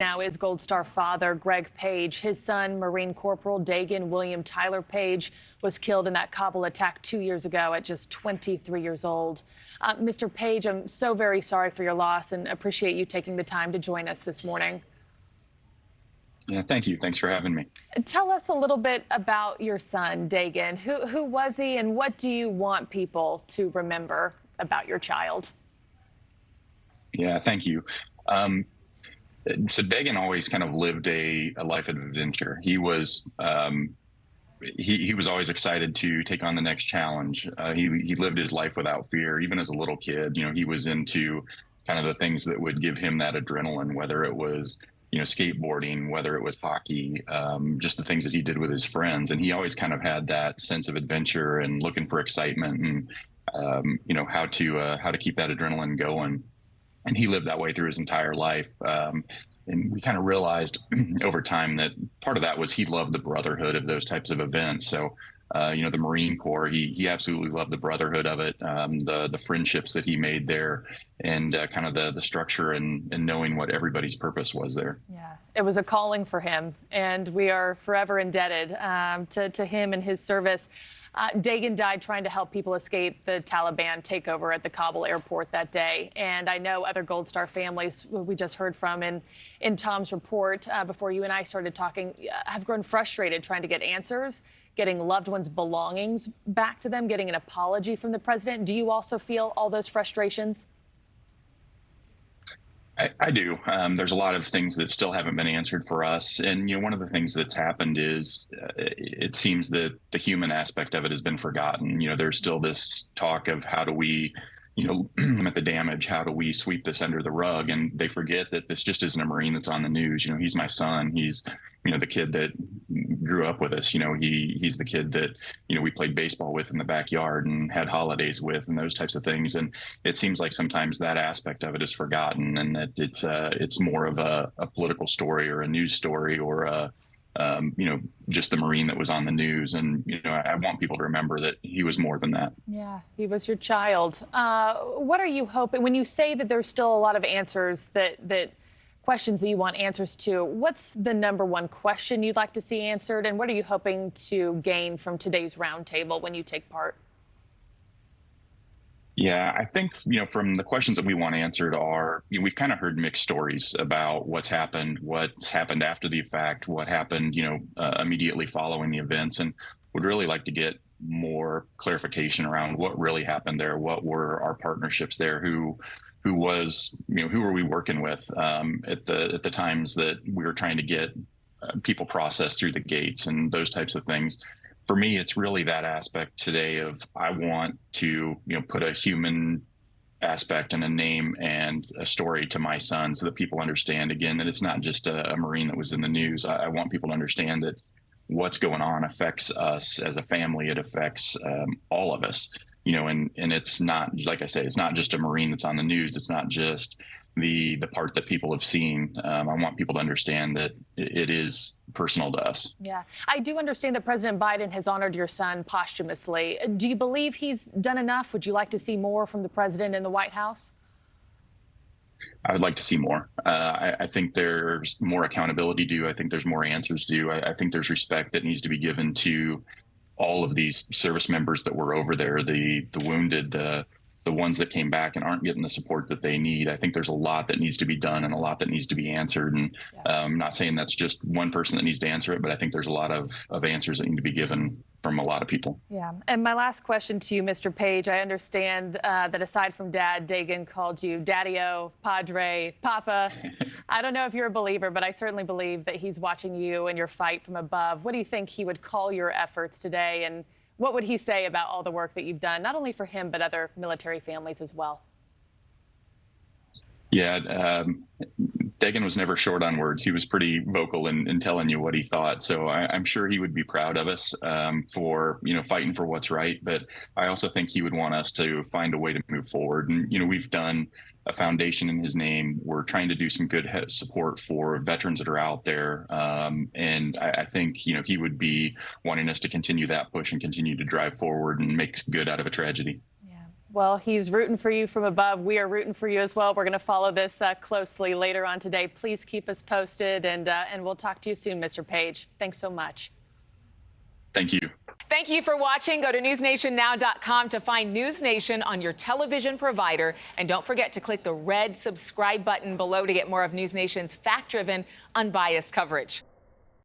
Now is Gold Star father Greg Page. His son, Marine Corporal Daegan William Tyler Page, was killed in that Kabul attack 2 years ago at just 23 years old. Mr. Page, I'm so very sorry for your loss and appreciate you taking the time to join us this morning. Yeah, thank you. Thanks for having me. Tell us a little bit about your son, Daegan. Who was he, and what do you want people to remember about your child? Yeah, thank you. So Daegan always kind of lived a life of adventure. He was always excited to take on the next challenge. He lived his life without fear. Even as a little kid, he was into kind of the things that would give him that adrenaline, whether it was skateboarding, whether it was hockey, just the things that he did with his friends. And he always kind of had that sense of adventure and looking for excitement and how to keep that adrenaline going. And he lived that way through his entire life. And we kind of realized over time that part of that was he loved the brotherhood of those types of events. So, the Marine Corps, he absolutely loved the brotherhood of it, the friendships that he made there, and kind of the structure and knowing what everybody's purpose was there. Yeah, it was a calling for him, and we are forever indebted to him and his service. Daegan died trying to help people escape the Taliban takeover at the Kabul airport that day. And I know other Gold Star families we just heard from in Tom's report before you and I started talking have grown frustrated trying to get answers, getting loved ones' belongings back to them, getting an apology from the president. Do you also feel all those frustrations? I do. There's a lot of things that still haven't been answered for us. And, one of the things that's happened is it seems that the human aspect of it has been forgotten. There's still this talk of how do we, limit the damage? How do we sweep this under the rug? And they forget that this just isn't a Marine that's on the news. He's my son. He's, the kid that grew up with us. He's the kid that, we played baseball with in the backyard and had holidays with and those types of things. And it seems like sometimes that aspect of it is forgotten and that it's more of a political story or a news story or just the Marine that was on the news. And, I want people to remember that he was more than that. Yeah, he was your child. What are you hoping when you say that there's still a lot of answers that questions that you want answers to? What's the number one question you'd like to see answered? And what are you hoping to gain from today's roundtable when you take part? Yeah, I think, from the questions that we want answered are, we've kind of heard mixed stories about what's happened after the fact, what happened, immediately following the events, and would really like to get more clarification around what really happened there. What were our partnerships there? Who was, who were we working with at the times that we were trying to get people processed through the gates and those types of things. For me, it's really that aspect today of I want to, put a human aspect and a name and a story to my son so that people understand, again, that it's not just a Marine that was in the news. I want people to understand that what's going on affects us as a family. It affects all of us, and it's not, like I say, it's not just a Marine that's on the news. It's not just the part that people have seen. I want people to understand that it is personal to us. Yeah, I do understand that President Biden has honored your son posthumously. Do you believe he's done enough? Would you like to see more from the president in the White House? I would like to see more. I think there's more accountability due. I think there's more answers due. I think there's respect that needs to be given to all of these service members that were over there, the wounded, the ones that came back and aren't getting the support that they need. I think there's a lot that needs to be done and a lot that needs to be answered. And I'm not saying that's just one person that needs to answer it, but I think there's a lot of answers that need to be given from a lot of people. Yeah. And my last question to you, Mr. Page, I understand that aside from Dad, Daegan called you Daddio, Padre, Papa. I don't know if you're a believer, but I certainly believe that he's watching you and your fight from above. What do you think he would call your efforts today? And what would he say about all the work that you've done, not only for him, but other military families as well? Yeah, Daegan was never short on words. He was pretty vocal in telling you what he thought. So I'm sure he would be proud of us for, fighting for what's right. But I also think he would want us to find a way to move forward. And, we've done a foundation in his name. We're trying to do some good support for veterans that are out there. And I think, he would be wanting us to continue that push and continue to drive forward and make good out of a tragedy. Well, he's rooting for you from above. We are rooting for you as well. We're going to follow this closely later on today. Please keep us posted, and we'll talk to you soon, Mr. Page. Thanks so much. Thank you. Thank you for watching. Go to newsnationnow.com to find News Nation on your television provider. And don't forget to click the red subscribe button below to get more of News Nation's fact-driven, unbiased coverage.